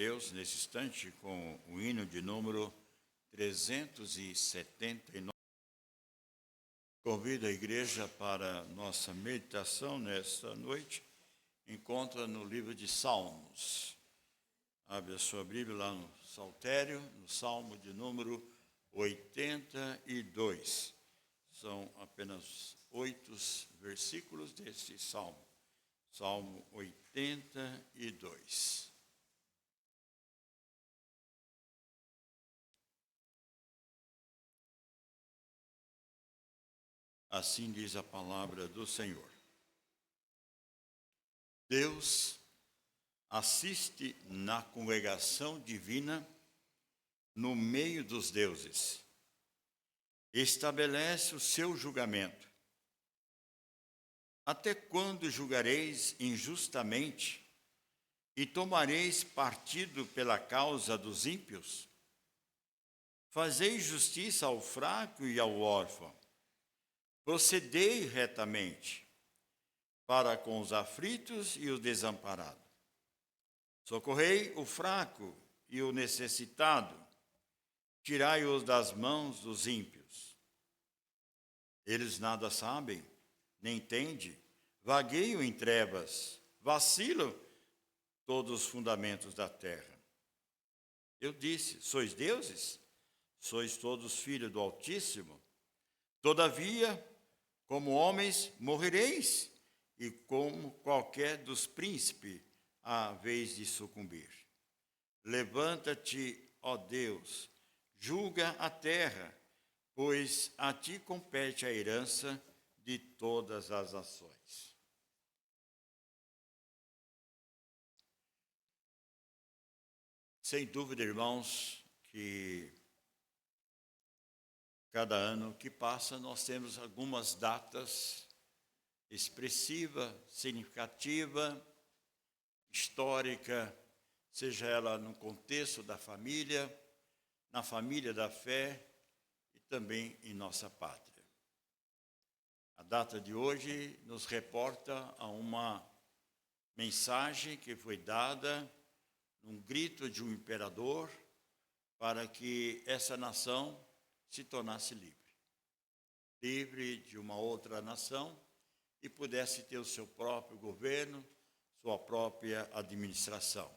Deus nesse instante com o hino de número 379. Convido a igreja para nossa meditação nesta noite. Encontra no livro de Salmos. Abre a sua Bíblia lá no Saltério, no Salmo de número 82. São apenas 8 versículos desse Salmo. Salmo 82. Assim diz a palavra do Senhor. Deus assiste na congregação divina no meio dos deuses. Estabelece o seu julgamento. Até quando julgareis injustamente e tomareis partido pela causa dos ímpios? Fazei justiça ao fraco e ao órfão. Procedei retamente para com os aflitos e os desamparados. Socorrei o fraco e o necessitado. Tirai-os das mãos dos ímpios. Eles nada sabem, nem entendem, vagueiam em trevas, vacilam todos os fundamentos da terra. Eu disse: sois deuses? Sois todos filhos do Altíssimo? Todavia, como homens morrereis, e como qualquer dos príncipes, há vez de sucumbir. Levanta-te, ó Deus, julga a terra, pois a ti compete a herança de todas as nações. Sem dúvida, irmãos, que cada ano que passa nós temos algumas datas expressiva, significativa, histórica, seja ela no contexto da família, na família da fé e também em nossa pátria. A data de hoje nos reporta a uma mensagem que foi dada num grito de um imperador para que essa nação se tornasse livre. Livre de uma outra nação e pudesse ter o seu próprio governo, sua própria administração.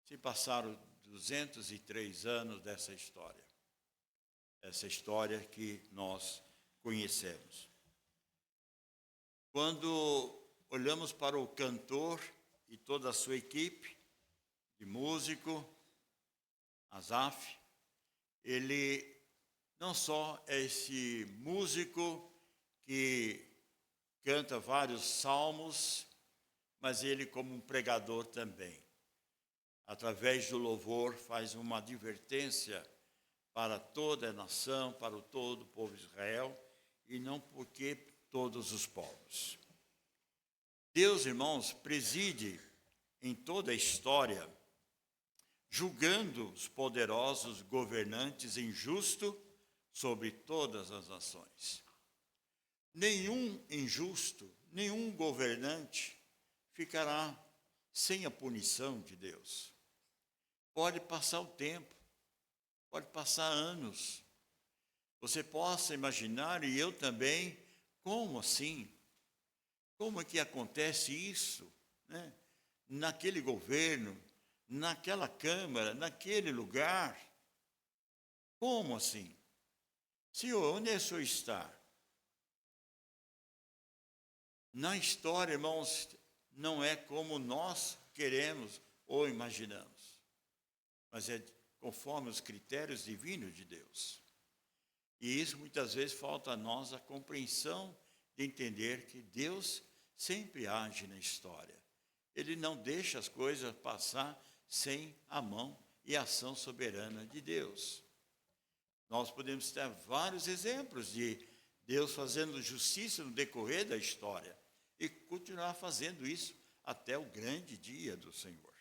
Se passaram 203 anos dessa história. Essa história que nós conhecemos. Quando olhamos para o cantor e toda a sua equipe de músico, Asaf, ele não só é esse músico que canta vários salmos, mas ele como um pregador também. Através do louvor faz uma advertência para toda a nação, para todo o povo de Israel, e não porque todos os povos. Deus, irmãos, preside em toda a história, julgando os poderosos governantes injustos sobre todas as nações. Nenhum injusto, nenhum governante ficará sem a punição de Deus. Pode passar o tempo, pode passar anos. Você possa imaginar, e eu também, como assim? Como é que acontece isso, né? Naquele governo, naquela Câmara, naquele lugar? Como assim? Senhor, onde é que o Senhor está? Na história, irmãos, não é como nós queremos ou imaginamos, mas é conforme os critérios divinos de Deus. E isso muitas vezes falta a nós a compreensão de entender que Deus sempre age na história. Ele não deixa as coisas passar sem a mão e a ação soberana de Deus. Nós podemos ter vários exemplos de Deus fazendo justiça no decorrer da história e continuar fazendo isso até o grande dia do Senhor.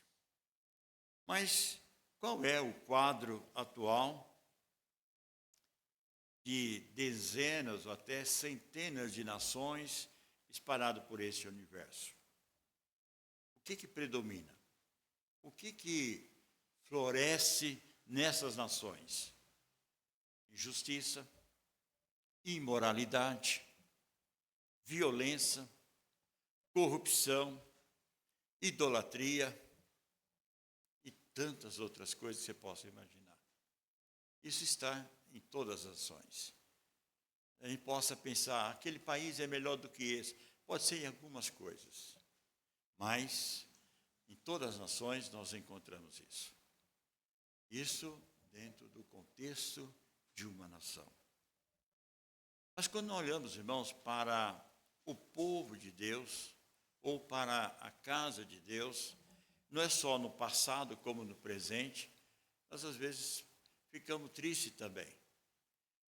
Mas qual é o quadro atual de dezenas ou até centenas de nações espalhado por esse universo? O que predomina? O que floresce nessas nações? Injustiça, imoralidade, violência, corrupção, idolatria e tantas outras coisas que você possa imaginar. Isso está em todas as ações. A gente possa pensar, aquele país é melhor do que esse. Pode ser em algumas coisas, mas em todas as nações nós encontramos isso. Isso dentro do contexto de uma nação. Mas quando nós olhamos, irmãos, para o povo de Deus, ou para a casa de Deus, não é só no passado como no presente, nós às vezes ficamos tristes também,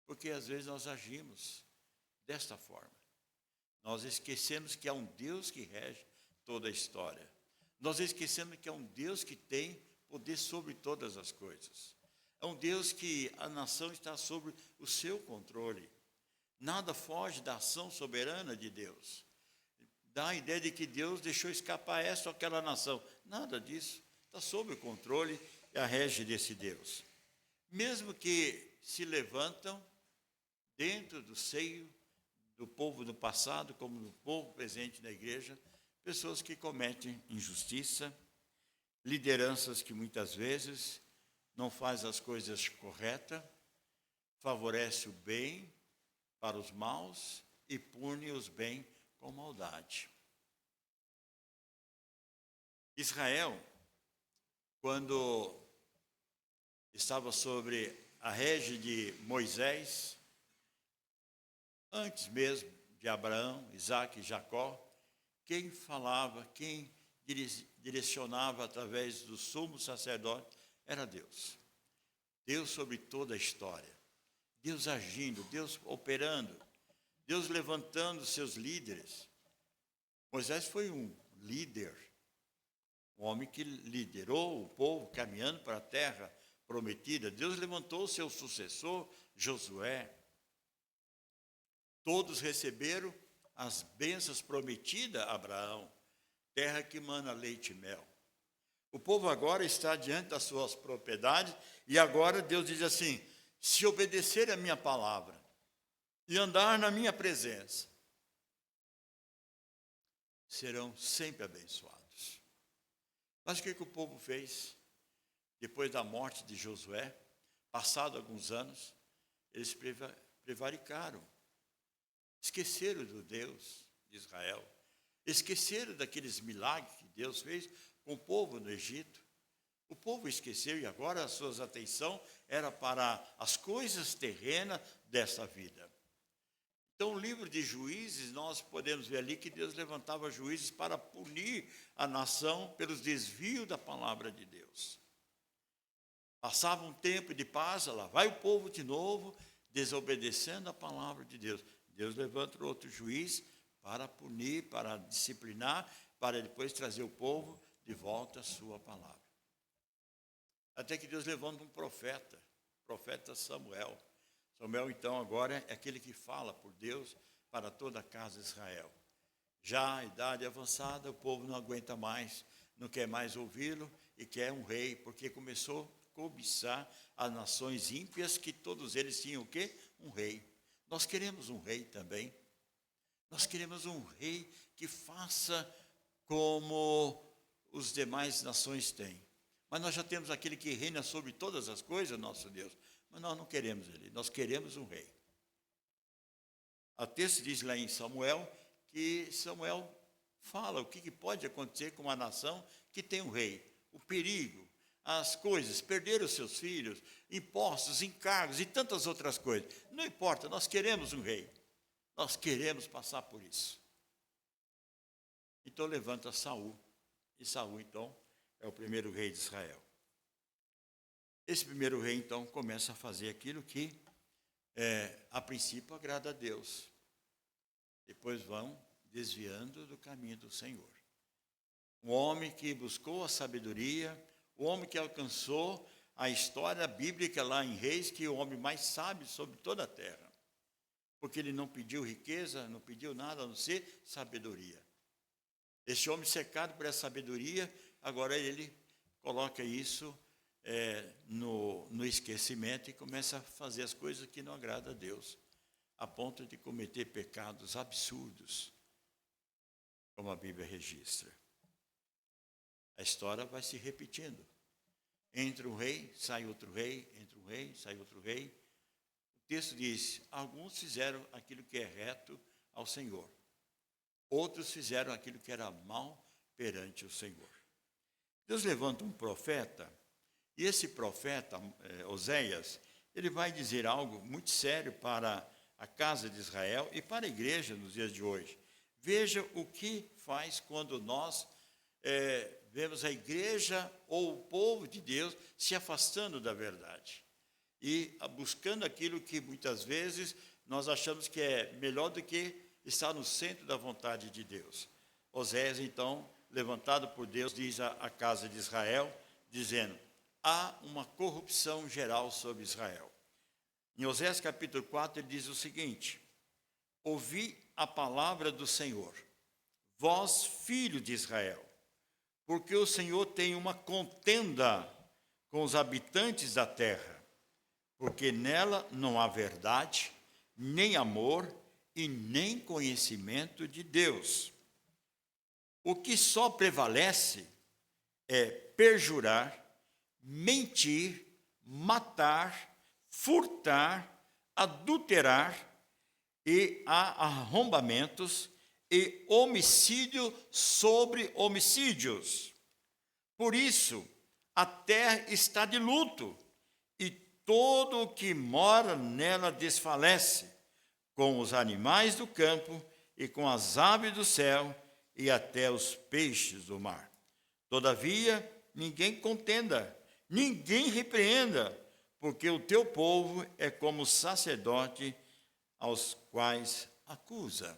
porque às vezes nós agimos desta forma. Nós esquecemos que há um Deus que rege toda a história. Nós esquecemos que há um Deus que tem poder sobre todas as coisas. É um Deus que a nação está sob o seu controle. Nada foge da ação soberana de Deus. Dá a ideia de que Deus deixou escapar essa ou aquela nação. Nada disso. Está sob o controle e a rege desse Deus. Mesmo que se levantam dentro do seio do povo do passado, como do povo presente na igreja, pessoas que cometem injustiça, lideranças que muitas vezes não fazem as coisas corretas, favorece o bem para os maus e pune os bem com maldade. Israel, quando estava sobre a régide de Moisés, antes mesmo de Abraão, Isaque e Jacó, quem falava, quem direcionava através do sumo sacerdote era Deus. Deus sobre toda a história. Deus agindo, Deus operando, Deus levantando seus líderes. Moisés foi um líder, um homem que liderou o povo caminhando para a terra prometida. Deus levantou o seu sucessor, Josué. Todos receberam as bênçãos prometidas a Abraão, terra que mana leite e mel. O povo agora está diante das suas propriedades e agora Deus diz assim: se obedecer a minha palavra e andar na minha presença, serão sempre abençoados. Mas o que o povo fez? Depois da morte de Josué, passado alguns anos, eles prevaricaram. Esqueceram do Deus de Israel. Esqueceram daqueles milagres que Deus fez com o povo no Egito. O povo esqueceu e agora a sua atenção era para as coisas terrenas dessa vida. Então, o livro de Juízes, nós podemos ver ali que Deus levantava juízes para punir a nação pelos desvios da palavra de Deus. Passava um tempo de paz, lá vai o povo de novo, desobedecendo a palavra de Deus. Deus levanta outro juiz para punir, para disciplinar, para depois trazer o povo de volta à sua palavra. Até que Deus levanta um profeta, o profeta Samuel. Samuel, então, agora é aquele que fala por Deus para toda a casa de Israel. Já a idade avançada, o povo não aguenta mais, não quer mais ouvi-lo e quer um rei, porque começou a cobiçar as nações ímpias, que todos eles tinham o quê? Um rei. Nós queremos um rei também. Nós queremos um rei que faça como os demais nações têm. Mas nós já temos aquele que reina sobre todas as coisas, nosso Deus. Mas nós não queremos ele, nós queremos um rei. O texto diz lá em Samuel que Samuel fala o que pode acontecer com uma nação que tem um rei. O perigo, as coisas, perder os seus filhos, impostos, encargos e tantas outras coisas. Não importa, nós queremos um rei. Nós queremos passar por isso. Então levanta Saul. E Saul, então, é o primeiro rei de Israel. Esse primeiro rei, então, começa a fazer aquilo que, a princípio, agrada a Deus. Depois vão desviando do caminho do Senhor. Um homem que buscou a sabedoria, o homem que alcançou a história bíblica lá em Reis, que é o homem mais sábio sobre toda a terra. Porque ele não pediu riqueza, não pediu nada a não ser sabedoria. Esse homem cercado por essa sabedoria, agora ele coloca isso no esquecimento e começa a fazer as coisas que não agradam a Deus, a ponto de cometer pecados absurdos, como a Bíblia registra. A história vai se repetindo. Entra um rei, sai outro rei, entra um rei, sai outro rei. O texto diz, alguns fizeram aquilo que é reto ao Senhor. Outros fizeram aquilo que era mal perante o Senhor. Deus levanta um profeta, e esse profeta, Oséias, ele vai dizer algo muito sério para a casa de Israel e para a igreja nos dias de hoje. Veja o que faz quando nós vemos a igreja ou o povo de Deus se afastando da verdade e buscando aquilo que muitas vezes nós achamos que é melhor do que estar no centro da vontade de Deus. Oséias, então, levantado por Deus, diz à casa de Israel, dizendo, há uma corrupção geral sobre Israel. Em Oséias capítulo 4, ele diz o seguinte, ouvi a palavra do Senhor, vós, filho de Israel, porque o Senhor tem uma contenda com os habitantes da terra, porque nela não há verdade, nem amor e nem conhecimento de Deus. O que só prevalece é perjurar, mentir, matar, furtar, adulterar e há arrombamentos e homicídio sobre homicídios. Por isso, a terra está de luto e todo o que mora nela desfalece, com os animais do campo e com as aves do céu e até os peixes do mar. Todavia, ninguém contenda, ninguém repreenda, porque o teu povo é como sacerdote aos quais acusa.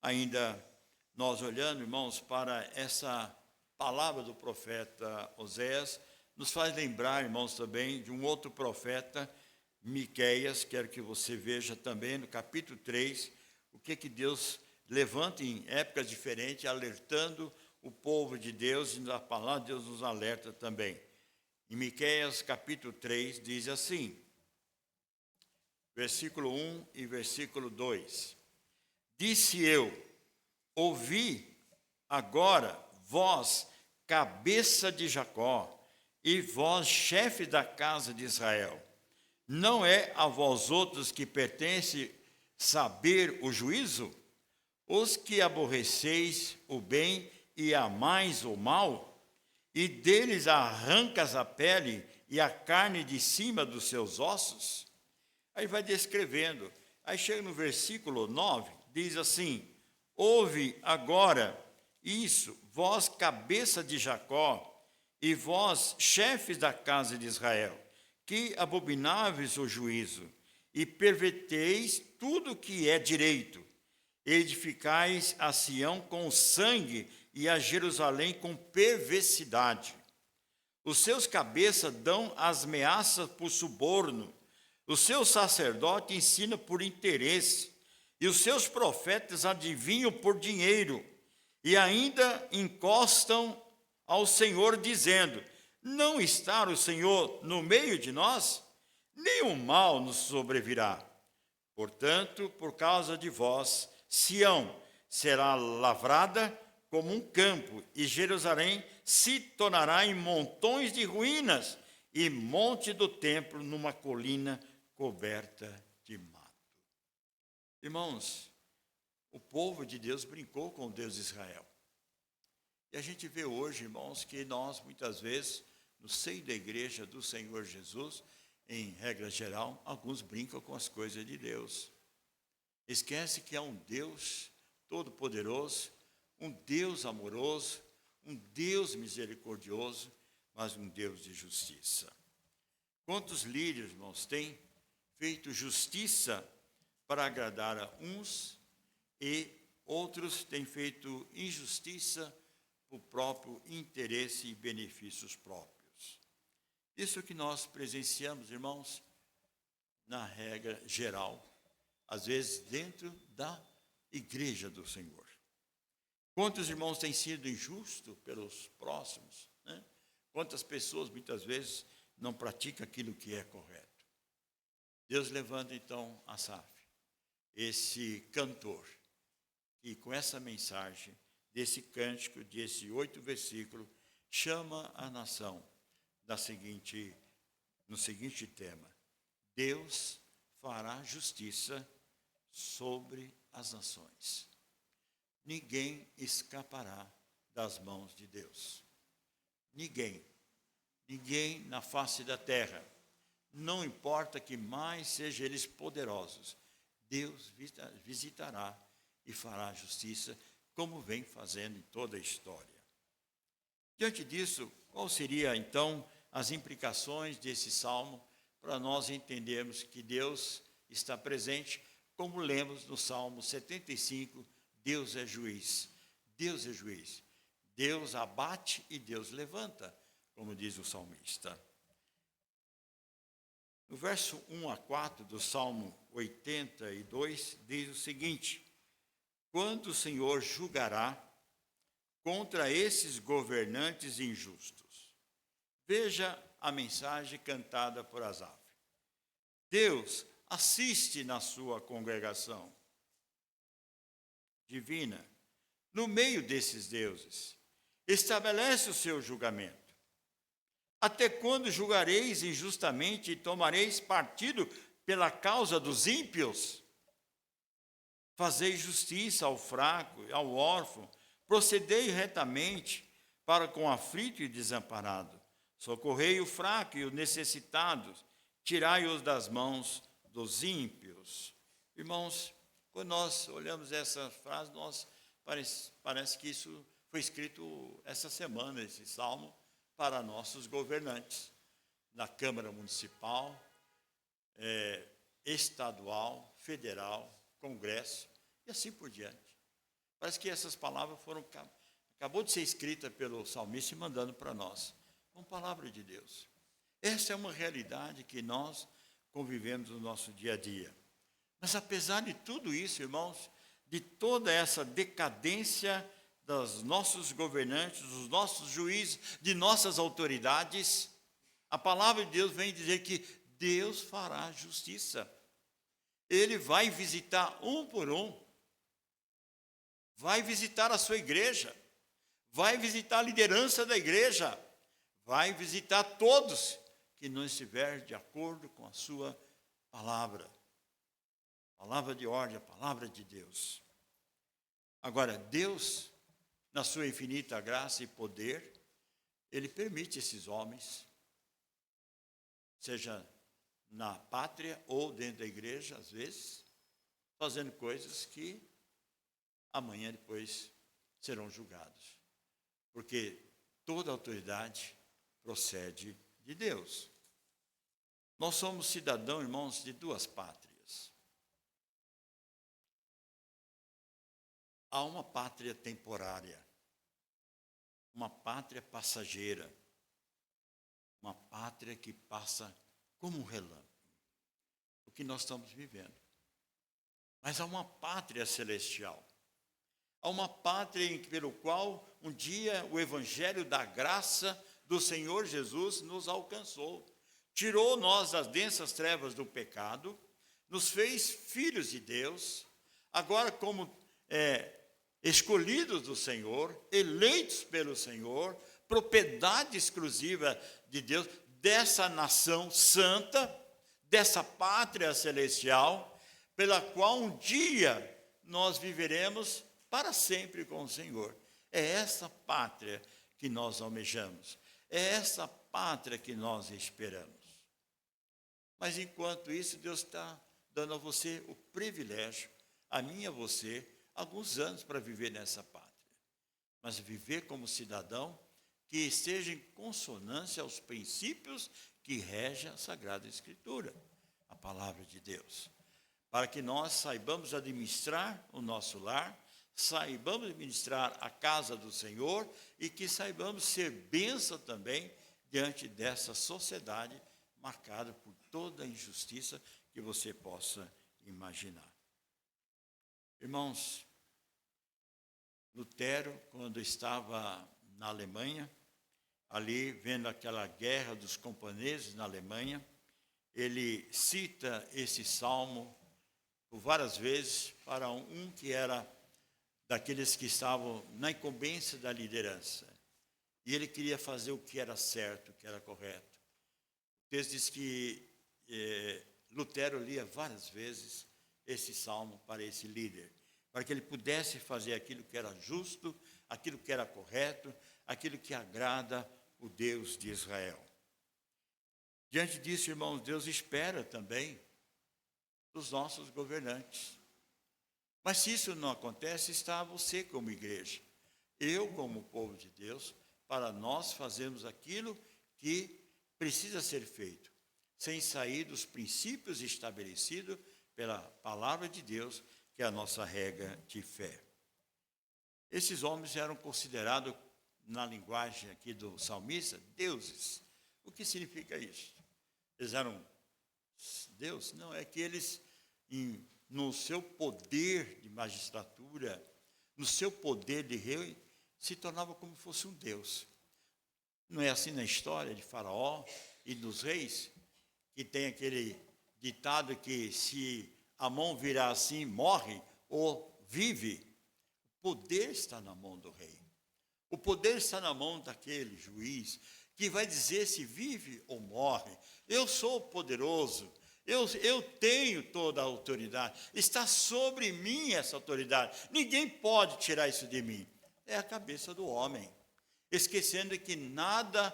Ainda nós olhando, irmãos, para essa palavra do profeta Oséias, nos faz lembrar, irmãos, também de um outro profeta, Miqueias, quero que você veja também no capítulo 3, o que Deus levanta em épocas diferentes, alertando o povo de Deus, e na palavra de Deus nos alerta também. Em Miqueias capítulo 3 diz assim, versículo 1 e versículo 2. Disse eu, ouvi agora, vós, cabeça de Jacó, e vós, chefe da casa de Israel. Não é a vós outros que pertence saber o juízo? Os que aborreceis o bem e amais o mal, e deles arrancas a pele e a carne de cima dos seus ossos? Aí vai descrevendo. Aí chega no versículo 9, diz assim, ouve agora isso, vós cabeça de Jacó, e vós chefes da casa de Israel, que abomináveis o juízo, e perverteis tudo que é direito, edificais a Sião com sangue e a Jerusalém com perversidade. Os seus cabeças dão as ameaças por suborno, o seu sacerdote ensina por interesse, e os seus profetas adivinham por dinheiro, e ainda encostam ao Senhor dizendo, não está o Senhor no meio de nós? Nenhum mal nos sobrevirá. Portanto, por causa de vós, Sião será lavrada como um campo, e Jerusalém se tornará em montões de ruínas, e monte do templo numa colina coberta de mato. Irmãos, o povo de Deus brincou com o Deus de Israel. E a gente vê hoje, irmãos, que nós, muitas vezes, no seio da igreja do Senhor Jesus, em regra geral, alguns brincam com as coisas de Deus. Esquece que há um Deus todo-poderoso, um Deus amoroso, um Deus misericordioso, mas um Deus de justiça. Quantos líderes, irmãos, têm feito justiça para agradar a uns e outros têm feito injustiça por próprio interesse e benefícios próprios. Isso que nós presenciamos, irmãos, na regra geral, às vezes dentro da igreja do Senhor. Quantos irmãos têm sido injustos pelos próximos, né? Quantas pessoas, muitas vezes, não praticam aquilo que é correto. Deus levanta, então, Asaf, esse cantor, e com essa mensagem, desse cântico, desse 8 versículos, chama a nação no seguinte tema: Deus fará justiça sobre as nações. Ninguém escapará das mãos de Deus. Ninguém na face da terra. Não importa que mais sejam eles poderosos, Deus visitará e fará justiça, como vem fazendo em toda a história. Diante disso, qual seria então as implicações desse salmo para nós entendermos que Deus está presente, como lemos no Salmo 75, Deus é juiz. Deus é juiz. Deus abate e Deus levanta, como diz o salmista. No verso 1 a 4 do Salmo 82, diz o seguinte: quando o Senhor julgará contra esses governantes injustos. Veja a mensagem cantada por Asaf. Deus assiste na sua congregação divina, no meio desses deuses, estabelece o seu julgamento. Até quando julgareis injustamente e tomareis partido pela causa dos ímpios? Fazei justiça ao fraco, ao órfão, procedei retamente para com o aflito e desamparado. Socorrei o fraco e os necessitados, tirai-os das mãos dos ímpios. Irmãos, quando nós olhamos essa frase, parece que isso foi escrito essa semana, esse salmo, para nossos governantes, na Câmara Municipal, estadual, federal, Congresso, e assim por diante. Parece que essas palavras acabou de ser escrita pelo salmista e mandando para nós. Uma palavra de Deus. Essa é uma realidade que nós convivemos no nosso dia a dia. Mas apesar de tudo isso, irmãos, de toda essa decadência dos nossos governantes, dos nossos juízes, de nossas autoridades, a palavra de Deus vem dizer que Deus fará justiça. Ele vai visitar um por um, vai visitar a sua igreja, vai visitar a liderança da igreja, vai visitar todos que não estiver de acordo com a sua palavra. Palavra de ordem, a palavra de Deus. Agora, Deus, na sua infinita graça e poder, Ele permite esses homens, seja na pátria ou dentro da igreja, às vezes, fazendo coisas que amanhã depois serão julgados. Porque toda autoridade procede de Deus. Nós somos cidadãos, irmãos, de duas pátrias. Há uma pátria temporária, uma pátria passageira, uma pátria que passa como um relâmpago, o que nós estamos vivendo. Mas há uma pátria celestial, há uma pátria pelo qual um dia o evangelho da graça do Senhor Jesus nos alcançou, tirou nós das densas trevas do pecado, nos fez filhos de Deus, agora como escolhidos do Senhor, eleitos pelo Senhor, propriedade exclusiva de Deus, dessa nação santa, dessa pátria celestial, pela qual um dia nós viveremos para sempre com o Senhor. É essa pátria que nós almejamos, é essa pátria que nós esperamos. Mas enquanto isso, Deus está dando a você o privilégio, a mim e a você, alguns anos para viver nessa pátria. Mas viver como cidadão que esteja em consonância aos princípios que regem a Sagrada Escritura, a palavra de Deus. Para que nós saibamos administrar o nosso lar, saibamos administrar a casa do Senhor e que saibamos ser bênção também diante dessa sociedade marcada por toda a injustiça que você possa imaginar. Irmãos, Lutero, quando estava na Alemanha, ali vendo aquela guerra dos camponeses na Alemanha, ele cita esse salmo por várias vezes para um que era daqueles que estavam na incumbência da liderança. E ele queria fazer o que era certo, o que era correto. O texto diz que Lutero lia várias vezes esse salmo para esse líder, para que ele pudesse fazer aquilo que era justo, aquilo que era correto, aquilo que agrada o Deus de Israel. Diante disso, irmãos, Deus espera também dos nossos governantes. Mas se isso não acontece, está você como igreja, eu como povo de Deus, para nós fazermos aquilo que precisa ser feito, sem sair dos princípios estabelecidos pela palavra de Deus, que é a nossa regra de fé. Esses homens eram considerados, na linguagem aqui do salmista, deuses. O que significa isso? Eles eram Deus? Não, é que eles, no seu poder de magistratura, no seu poder de rei, se tornavam como se fosse um Deus. Não é assim na história de Faraó e dos reis, que tem aquele ditado que se a mão virar assim, morre ou vive. O poder está na mão do rei. O poder está na mão daquele juiz que vai dizer se vive ou morre. Eu sou poderoso, eu tenho toda a autoridade. Está sobre mim essa autoridade. Ninguém pode tirar isso de mim. É a cabeça do homem, esquecendo que nada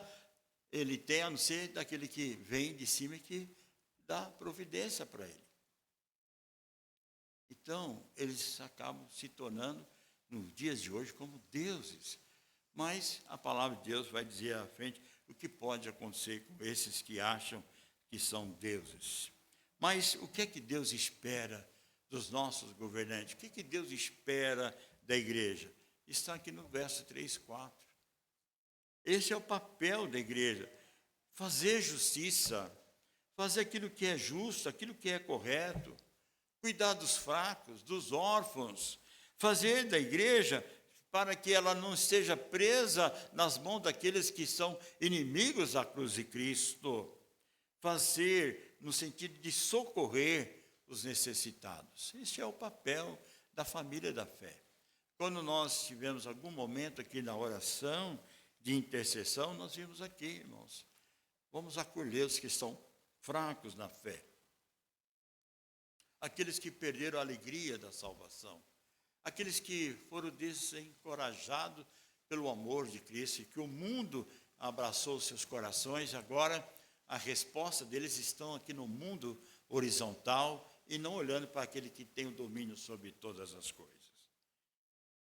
ele tem a não ser daquele que vem de cima e que dá providência para ele. Então, eles acabam se tornando, nos dias de hoje, como deuses. Mas a palavra de Deus vai dizer à frente o que pode acontecer com esses que acham que são deuses. Mas o que é que Deus espera dos nossos governantes? O que é que Deus espera da igreja? Está aqui no verso 3, 4. Esse é o papel da igreja. Fazer justiça, fazer aquilo que é justo, aquilo que é correto, cuidar dos fracos, dos órfãos, fazer da igreja para que ela não esteja presa nas mãos daqueles que são inimigos da cruz de Cristo. Fazer no sentido de socorrer os necessitados. Esse é o papel da família da fé. Quando nós tivemos algum momento aqui na oração de intercessão, nós vimos aqui, irmãos, vamos acolher os que estão fracos na fé. Aqueles que perderam a alegria da salvação. Aqueles que foram desencorajados pelo amor de Cristo, e que o mundo abraçou seus corações, agora a resposta deles estão aqui no mundo horizontal e não olhando para aquele que tem o domínio sobre todas as coisas.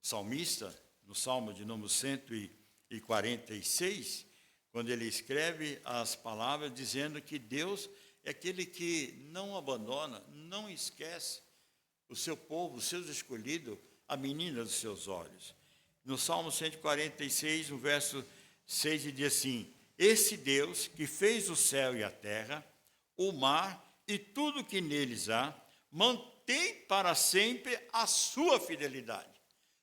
O salmista, no Salmo de número 146, quando ele escreve as palavras dizendo que Deus é aquele que não abandona, não esquece o seu povo, os seus escolhidos, a menina dos seus olhos. No Salmo 146, no verso 6, ele diz assim: esse Deus que fez o céu e a terra, o mar e tudo que neles há, mantém para sempre a sua fidelidade.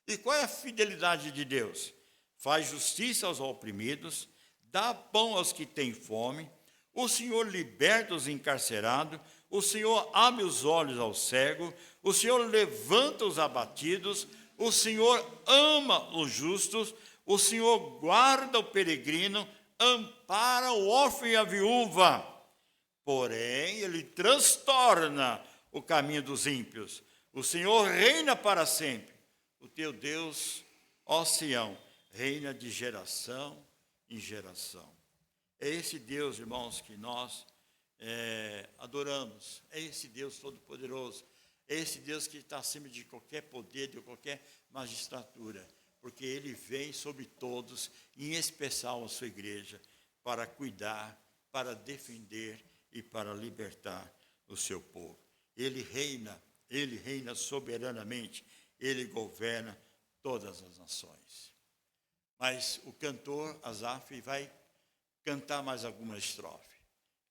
E qual é a fidelidade de Deus? Faz justiça aos oprimidos, dá pão aos que têm fome, o Senhor liberta os encarcerados, o Senhor abre os olhos ao cego, o Senhor levanta os abatidos, o Senhor ama os justos, o Senhor guarda o peregrino, ampara o órfão e a viúva. Porém, ele transtorna o caminho dos ímpios. O Senhor reina para sempre. O teu Deus, ó Sião, reina de geração em geração. É esse Deus, irmãos, que nós adoramos. É esse Deus todo-poderoso. É esse Deus que está acima de qualquer poder, de qualquer magistratura. Porque Ele vem sobre todos, em especial a sua igreja, para cuidar, para defender e para libertar o seu povo. Ele reina soberanamente, Ele governa todas as nações. Mas o cantor Asaf vai cantar mais alguma estrofe.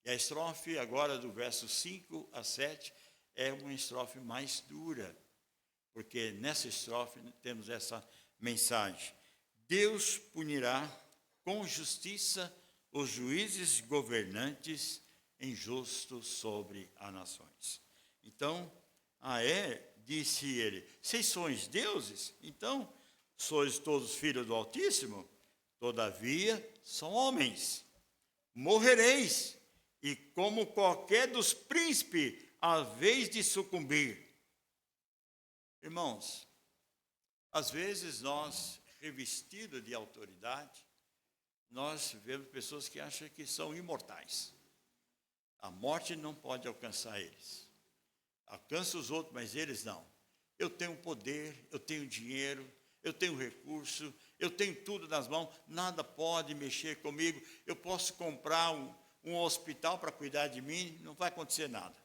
E a estrofe agora do verso 5 a 7 é uma estrofe mais dura, porque nessa estrofe temos essa mensagem: Deus punirá com justiça os juízes governantes injustos sobre as nações. Então, disse ele, vocês sois deuses? Então, sois todos filhos do Altíssimo? Todavia, são homens. Morrereis, e como qualquer dos príncipes, à vez de sucumbir. Irmãos, às vezes nós, revestidos de autoridade, nós vemos pessoas que acham que são imortais. A morte não pode alcançar eles. Alcança os outros, mas eles não. Eu tenho poder, eu tenho dinheiro, eu tenho recurso, eu tenho tudo nas mãos, nada pode mexer comigo. Eu posso comprar um hospital para cuidar de mim, não vai acontecer nada.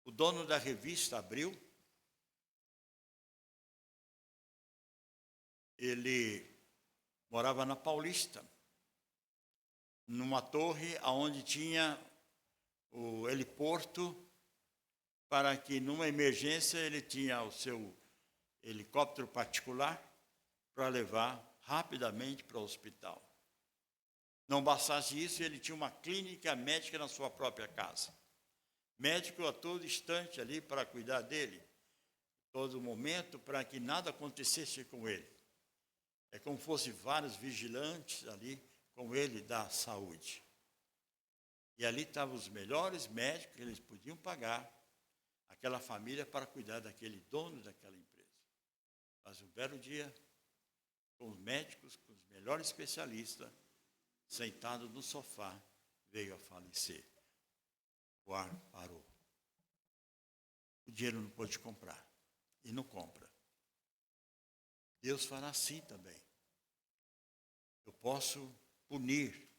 O dono da revista Abril, ele morava na Paulista, numa torre onde tinha o heliporto, para que numa emergência ele tinha o seu helicóptero particular para levar rapidamente para o hospital. Não bastasse isso, ele tinha uma clínica médica na sua própria casa. Médico a todo instante ali para cuidar dele, todo momento, para que nada acontecesse com ele. É como se fosse vários vigilantes ali com ele da saúde. E ali estavam os melhores médicos que eles podiam pagar aquela família para cuidar daquele dono daquela empresa. Mas um belo dia, com os médicos, com os melhores especialistas, sentado no sofá, veio a falecer. O ar parou. O dinheiro não pôde comprar. E não compra. Deus fará assim também. Eu posso punir,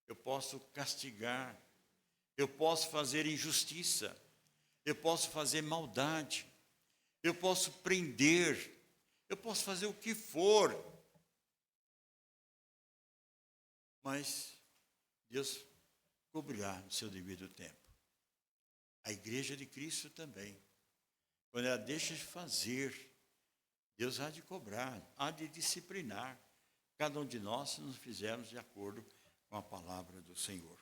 eu posso castigar, eu posso fazer injustiça, eu posso fazer maldade, eu posso prender, eu posso fazer o que for. Mas Deus cobrirá no seu devido tempo. A igreja de Cristo também. Quando ela deixa de fazer, Deus há de cobrar, há de disciplinar cada um de nós se nos fizermos de acordo com a palavra do Senhor.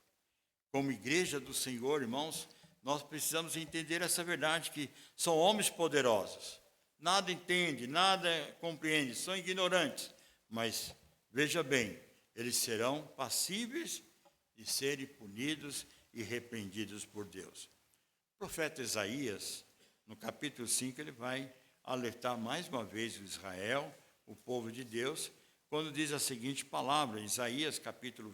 Como igreja do Senhor, irmãos, nós precisamos entender essa verdade, que são homens poderosos. Nada entende, nada compreende, são ignorantes. Mas, veja bem, eles serão passíveis de serem punidos e repreendidos por Deus. O profeta Isaías, no capítulo 5, ele vai alertar mais uma vez o Israel, o povo de Deus, quando diz a seguinte palavra, Isaías capítulo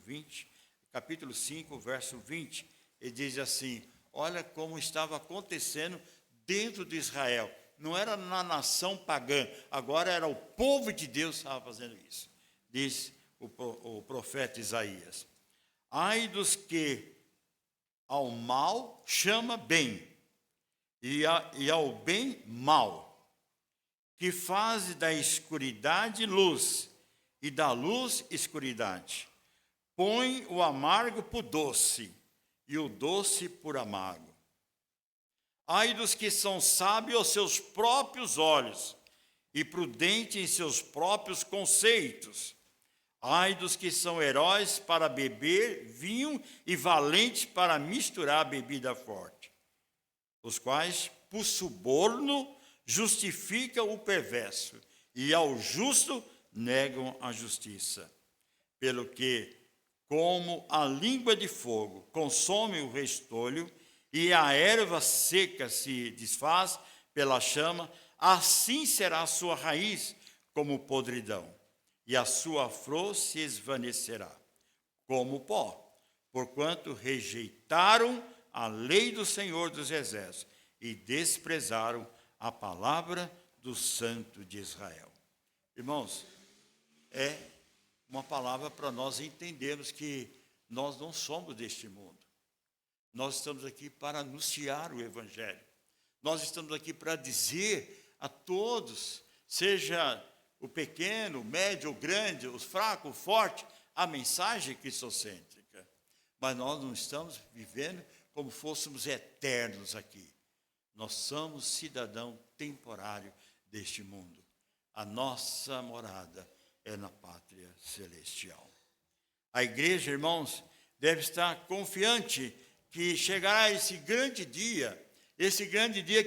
5, verso 20, ele diz assim, olha como estava acontecendo dentro de Israel. Não era na nação pagã, agora era o povo de Deus que estava fazendo isso. Diz o profeta Isaías, ai dos que ao mal chama bem, e ao bem mal, que faz da escuridade luz, e da luz escuridade. Põe o amargo por doce, e o doce por amargo. Ai dos que são sábios aos seus próprios olhos, e prudentes em seus próprios conceitos. Ai dos que são heróis para beber vinho e valentes para misturar bebida forte, os quais, por suborno, justificam o perverso, e ao justo negam a justiça. Pelo que, como a língua de fogo consome o restolho, e a erva seca se desfaz pela chama, assim será a sua raiz como podridão, e a sua flor se esvanecerá como pó, porquanto rejeitaram a lei do Senhor dos Exércitos e desprezaram a palavra do Santo de Israel. Irmãos, é uma palavra para nós entendermos que nós não somos deste mundo. Nós estamos aqui para anunciar o Evangelho. Nós estamos aqui para dizer a todos, seja o pequeno, o médio, o grande, o fraco, o forte, a mensagem cristocêntrica. Mas nós não estamos vivendo como fôssemos eternos aqui. Nós somos cidadão temporário deste mundo. A nossa morada é na pátria celestial. A igreja, irmãos, deve estar confiante que chegará esse grande dia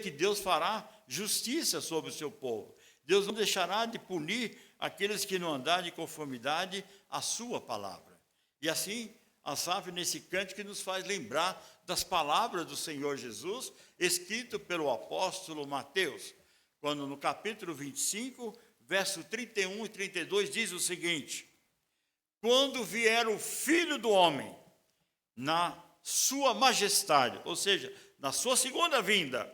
que Deus fará justiça sobre o seu povo. Deus não deixará de punir aqueles que não andarem de conformidade à sua palavra. E assim, Asaf, nesse cântico, nos faz lembrar das palavras do Senhor Jesus, escrito pelo apóstolo Mateus, quando no capítulo 25, verso 31 e 32, diz o seguinte: quando vier o Filho do Homem na sua majestade, ou seja, na sua segunda vinda,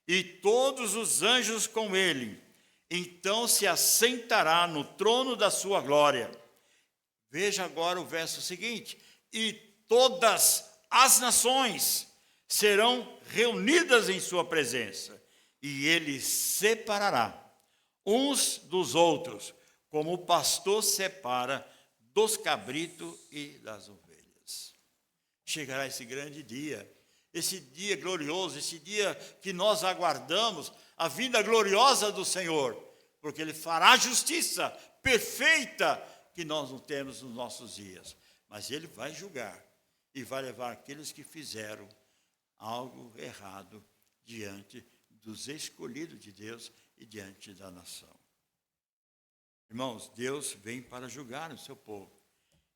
e todos os anjos com ele, então se assentará no trono da sua glória. Veja agora o verso seguinte: e todas as nações serão reunidas em sua presença, e ele separará uns dos outros, como o pastor separa dos cabritos e das ovelhas. Chegará esse grande dia, esse dia glorioso, esse dia que nós aguardamos, a vinda gloriosa do Senhor, porque Ele fará a justiça perfeita que nós não temos nos nossos dias. Mas Ele vai julgar e vai levar aqueles que fizeram algo errado diante dos escolhidos de Deus e diante da nação. Irmãos, Deus vem para julgar o seu povo.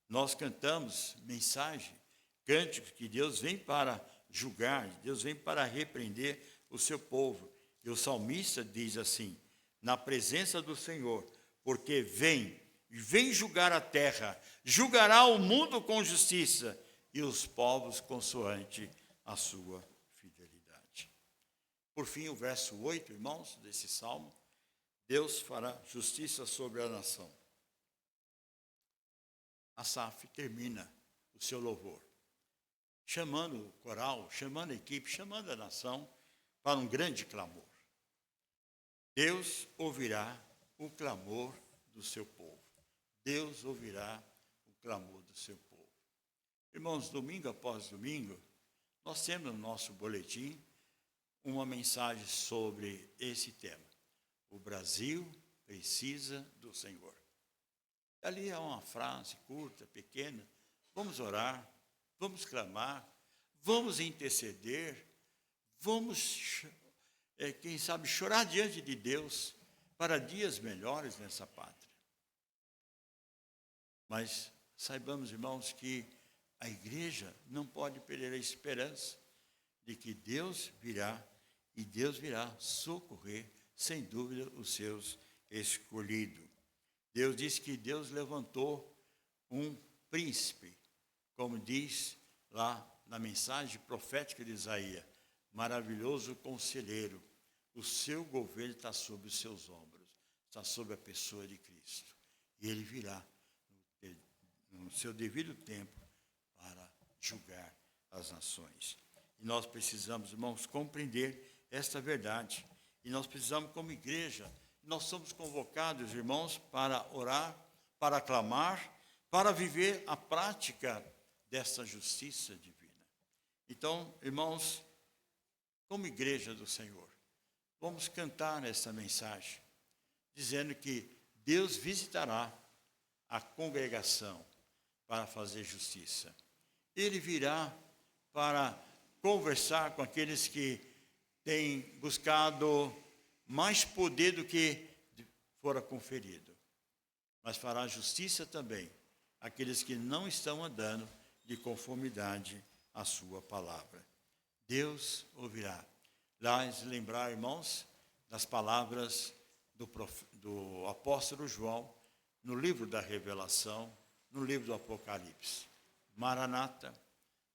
Nós cantamos mensagem, cânticos que Deus vem para julgar, Deus vem para repreender o seu povo. E o salmista diz assim: na presença do Senhor, porque vem julgar a terra, julgará o mundo com justiça e os povos consoante a sua fidelidade. Por fim, o verso 8, irmãos, desse salmo: Deus fará justiça sobre a nação. Asaf termina o seu louvor, chamando o coral, chamando a equipe, chamando a nação para um grande clamor. Deus ouvirá o clamor do seu povo. Deus ouvirá o clamor do seu povo. Irmãos, domingo após domingo, nós temos no nosso boletim uma mensagem sobre esse tema. O Brasil precisa do Senhor. Ali é uma frase curta, pequena. Vamos orar, vamos clamar, vamos interceder, vamos, quem sabe, chorar diante de Deus para dias melhores nessa pátria. Mas saibamos, irmãos, que a igreja não pode perder a esperança de que Deus virá e Deus virá socorrer, sem dúvida, os seus escolhidos. Deus disse que Deus levantou um príncipe, como diz lá na mensagem profética de Isaías: maravilhoso conselheiro, o seu governo está sobre os seus ombros, está sobre a pessoa de Cristo. E ele virá no seu devido tempo para julgar as nações. E nós precisamos, irmãos, compreender esta verdade. E nós precisamos, como igreja, nós somos convocados, irmãos, para orar, para clamar, para viver a prática dessa justiça divina. Então, irmãos, como igreja do Senhor, vamos cantar essa mensagem, dizendo que Deus visitará a congregação para fazer justiça. Ele virá para conversar com aqueles que têm buscado mais poder do que fora conferido. Mas fará justiça também àqueles que não estão andando de conformidade à sua palavra. Deus ouvirá. Lembrar, irmãos, das palavras do apóstolo João no livro da Revelação, no livro do Apocalipse. Maranata,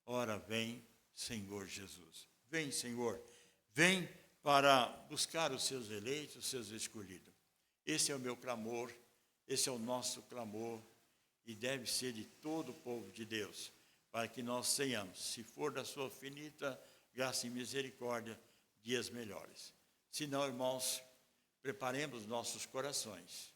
ora vem, Senhor Jesus. Vem, Senhor, vem para buscar os seus eleitos, os seus escolhidos. Esse é o meu clamor, esse é o nosso clamor, e deve ser de todo o povo de Deus, para que nós tenhamos, se for da sua infinita graça e misericórdia, dias melhores. Se não, irmãos, preparemos nossos corações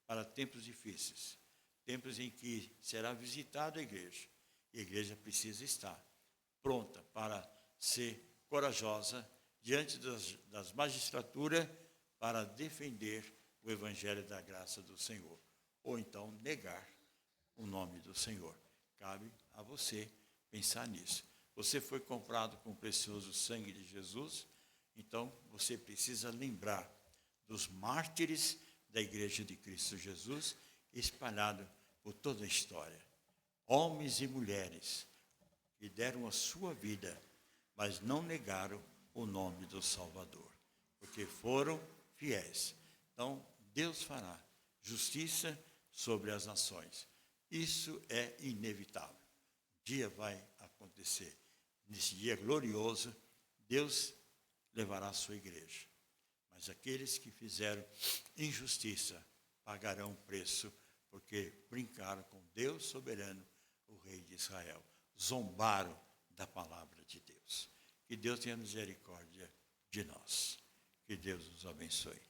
para tempos difíceis, tempos em que será visitada a igreja, e a igreja precisa estar pronta para ser corajosa diante das magistraturas para defender o evangelho da graça do Senhor, ou então negar o nome do Senhor. Cabe a você pensar nisso. Você foi comprado com o precioso sangue de Jesus, então você precisa lembrar dos mártires da Igreja de Cristo Jesus, espalhados por toda a história. Homens e mulheres que deram a sua vida, mas não negaram o nome do Salvador, porque foram fiéis. Então, Deus fará justiça sobre as nações. Isso é inevitável. Um dia vai acontecer. Nesse dia glorioso, Deus levará a sua igreja. Mas aqueles que fizeram injustiça pagarão preço, porque brincaram com Deus soberano, o Rei de Israel. Zombaram da palavra de Deus. Que Deus tenha misericórdia de nós. Que Deus nos abençoe.